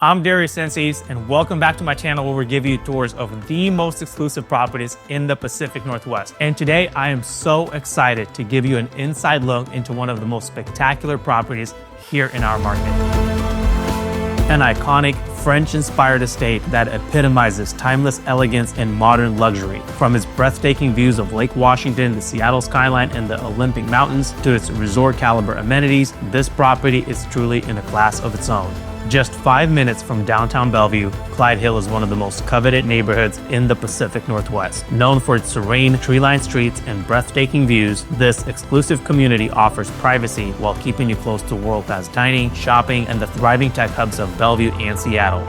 I'm Darius Cincys, and welcome back to my channel where we give you tours of the most exclusive properties in the Pacific Northwest. And today I am so excited to give you an inside look into one of the most spectacular properties here in our market. An iconic French-inspired estate that epitomizes timeless elegance and modern luxury. From its breathtaking views of Lake Washington, the Seattle skyline, and the Olympic Mountains to its resort-caliber amenities, this property is truly in a class of its own. Just 5 minutes from downtown Bellevue, Clyde Hill is one of the most coveted neighborhoods in the Pacific Northwest. Known for its serene, tree-lined streets and breathtaking views, this exclusive community offers privacy while keeping you close to world-class dining, shopping, and the thriving tech hubs of Bellevue and Seattle.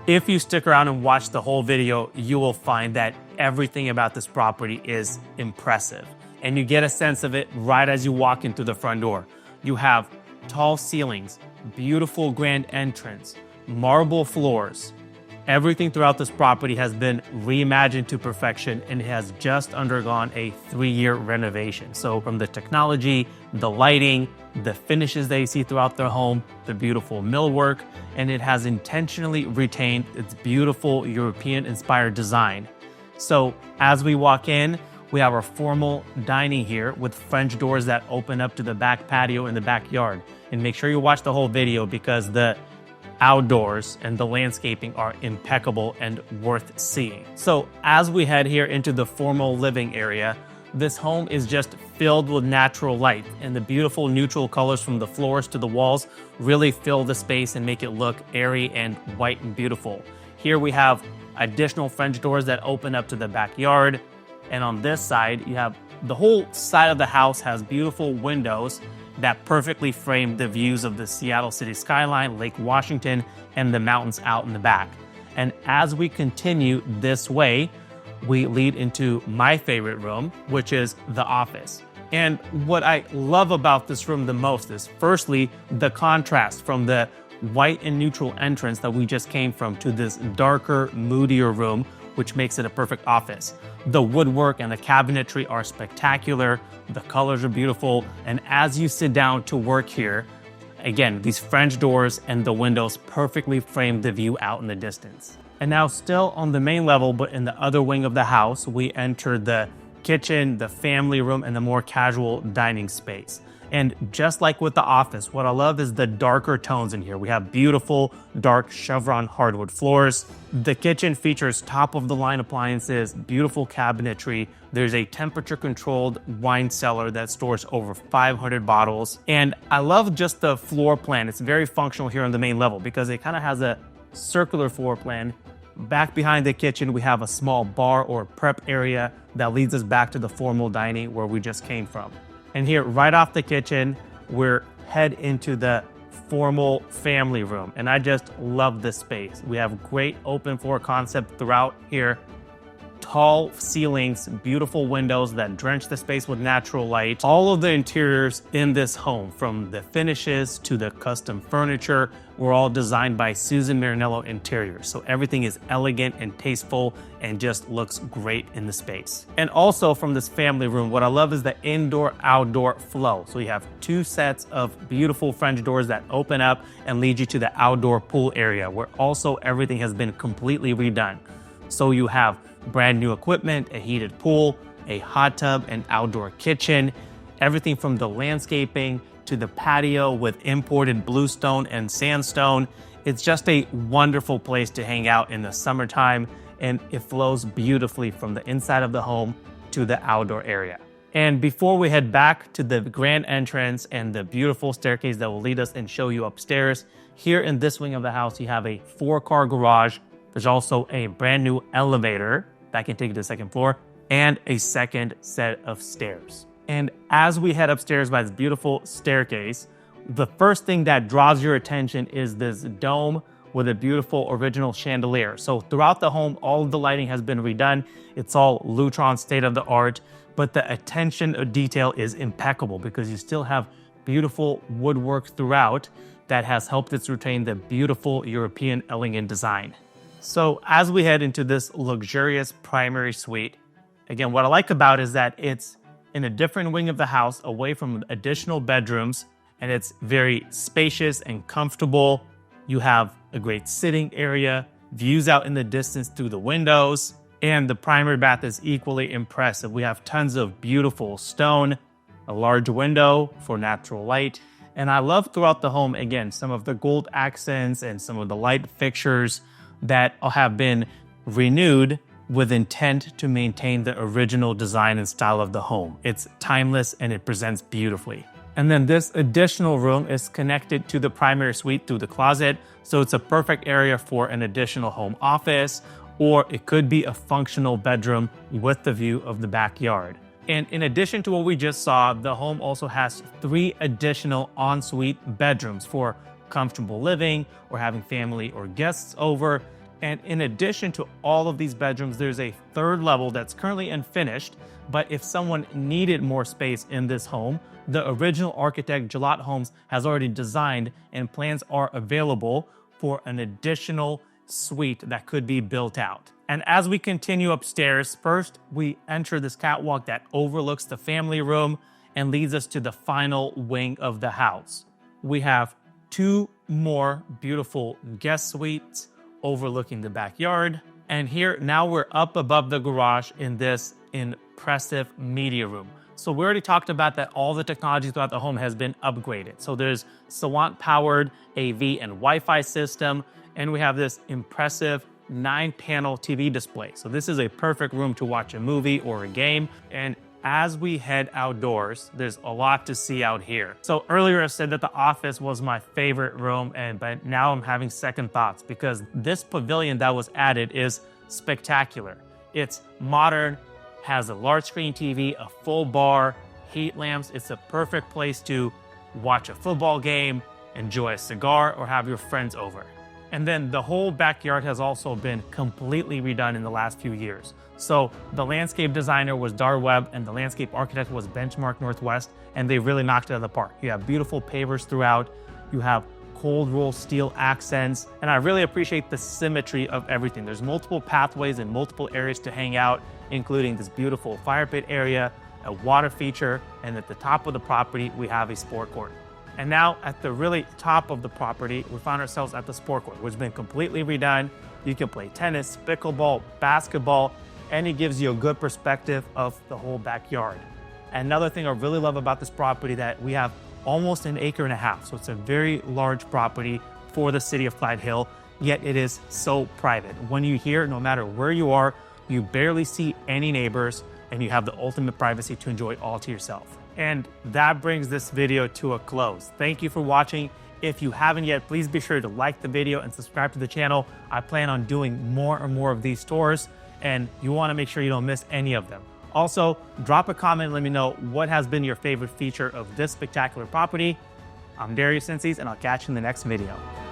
If you stick around and watch the whole video, you will find that everything about this property is impressive. And you get a sense of it right as you walk into the front door. You have tall ceilings, beautiful grand entrance, marble floors. Everything throughout this property has been reimagined to perfection and it has just undergone a 3-year renovation. So from the technology, the lighting, the finishes that you see throughout the home, the beautiful millwork, and it has intentionally retained its beautiful European-inspired design. So as we walk in, we have our formal dining here with French doors that open up to the back patio in the backyard. And make sure you watch the whole video because the outdoors and the landscaping are impeccable and worth seeing. So as we head here into the formal living area, this home is just filled with natural light, and the beautiful neutral colors from the floors to the walls really fill the space and make it look airy and white and beautiful. Here we have additional French doors that open up to the backyard. And on this side, you have the whole side of the house has beautiful windows that perfectly frame the views of the Seattle city skyline, Lake Washington, and the mountains out in the back. And as we continue this way, we lead into my favorite room, which is the office. And what I love about this room the most is, firstly, the contrast from the white and neutral entrance that we just came from to this darker, moodier room, which makes it a perfect office. The woodwork and the cabinetry are spectacular, the colors are beautiful, and as you sit down to work here, again, these French doors and the windows perfectly frame the view out in the distance. And now still on the main level, but in the other wing of the house, we enter the kitchen, the family room, and the more casual dining space. And just like with the office, what I love is the darker tones in here. We have beautiful, dark chevron hardwood floors. The kitchen features top-of-the-line appliances, beautiful cabinetry. There's a temperature-controlled wine cellar that stores over 500 bottles. And I love just the floor plan. It's very functional here on the main level because it kind of has a circular floor plan. Back behind the kitchen, we have a small bar or prep area that leads us back to the formal dining where we just came from. And here, right off the kitchen, we're head into the formal family room. And I just love this space. We have great open floor concept throughout here. Tall ceilings, beautiful windows that drench the space with natural light. All of the interiors in this home, from the finishes to the custom furniture, were all designed by Susan Marinello Interiors. So everything is elegant and tasteful and just looks great in the space. And also from this family room, what I love is the indoor-outdoor flow. So you have 2 sets of beautiful French doors that open up and lead you to the outdoor pool area, where also everything has been completely redone. So you have brand new equipment, a heated pool, a hot tub, an outdoor kitchen, everything from the landscaping to the patio with imported bluestone and sandstone. It's just a wonderful place to hang out in the summertime, and it flows beautifully from the inside of the home to the outdoor area. And before we head back to the grand entrance and the beautiful staircase that will lead us and show you upstairs, here in this wing of the house, you have a 4-car garage. There's also a brand new elevator that can take you to the second floor and a second set of stairs. And as we head upstairs by this beautiful staircase, the first thing that draws your attention is this dome with a beautiful original chandelier. So throughout the home, all of the lighting has been redone. It's all Lutron state-of-the-art, but the attention to detail is impeccable because you still have beautiful woodwork throughout that has helped it retain the beautiful European elegant design. So as we head into this luxurious primary suite, again, what I like about it is that it's in a different wing of the house away from additional bedrooms and it's very spacious and comfortable. You have a great sitting area, views out in the distance through the windows, and the primary bath is equally impressive. We have tons of beautiful stone, a large window for natural light, and I love throughout the home, again, some of the gold accents and some of the light fixtures that have been renewed with intent to maintain the original design and style of the home. It's timeless and it presents beautifully. And then this additional room is connected to the primary suite through the closet, so it's a perfect area for an additional home office, or it could be a functional bedroom with the view of the backyard. And in addition to what we just saw, the home also has 3 additional ensuite bedrooms for comfortable living or having family or guests over. And in addition to all of these bedrooms, there's a 3rd level that's currently unfinished. But if someone needed more space in this home, the original architect, Jalot Homes, has already designed and plans are available for an additional suite that could be built out. And as we continue upstairs, first we enter this catwalk that overlooks the family room and leads us to the final wing of the house. We have 2 more beautiful guest suites overlooking the backyard. And here, now we're up above the garage in this impressive media room. So we already talked about that all the technology throughout the home has been upgraded. So there's Savant-powered AV and Wi-Fi system, and we have this impressive 9-panel TV display. So this is a perfect room to watch a movie or a game. And as we head outdoors, there's a lot to see out here. So earlier I said that the office was my favorite room, but now I'm having second thoughts because this pavilion that was added is spectacular. It's modern, has a large screen TV, a full bar, heat lamps. It's a perfect place to watch a football game, enjoy a cigar, or have your friends over. And then the whole backyard has also been completely redone in the last few years. So the landscape designer was Dar Webb and the landscape architect was Benchmark Northwest, and they really knocked it out of the park. You have beautiful pavers throughout. You have cold roll steel accents, and I really appreciate the symmetry of everything. There's multiple pathways and multiple areas to hang out, including this beautiful fire pit area, a water feature, and at the top of the property, we have a sport court. And now at the really top of the property, we found ourselves at the sport court, which has been completely redone. You can play tennis, pickleball, basketball, and it gives you a good perspective of the whole backyard. Another thing I really love about this property that we have almost 1.5 acres. So it's a very large property for the city of Clyde Hill, yet it is so private. When you're here, no matter where you are, you barely see any neighbors and you have the ultimate privacy to enjoy all to yourself. And that brings this video to a close. Thank you for watching. If you haven't yet, please be sure to like the video and subscribe to the channel. I plan on doing more and more of these tours, and you want to make sure you don't miss any of them. Also, drop a comment and let me know what has been your favorite feature of this spectacular property. I'm Darius Cincys, and I'll catch you in the next video.